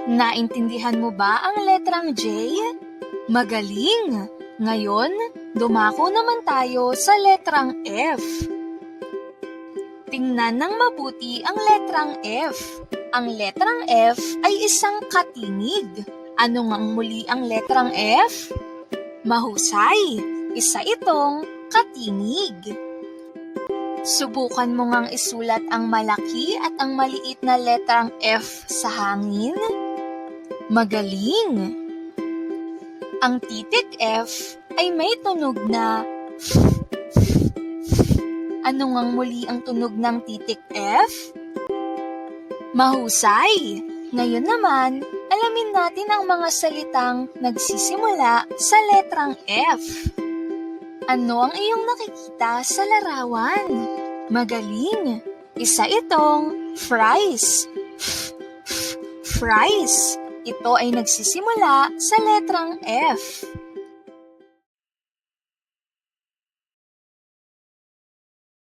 Naintindihan mo ba ang letrang J? Magaling! Ngayon, dumako naman tayo sa letrang F. Tingnan ng mabuti ang letrang F. Ang letrang F ay isang katinig. Ano ngang muli ang letrang F? Mahusay! Isa itong katinig. Subukan mo ngang isulat ang malaki at ang maliit na letrang F sa hangin. Magaling! Ang titik F ay may tunog na F. Ano ngang muli ang tunog ng titik F? Mahusay! Ngayon naman, alamin natin ang mga salitang nagsisimula sa letrang F. Ano ang iyong nakikita sa larawan? Magaling! Isa itong fries. Fries. Ito ay nagsisimula sa letrang F.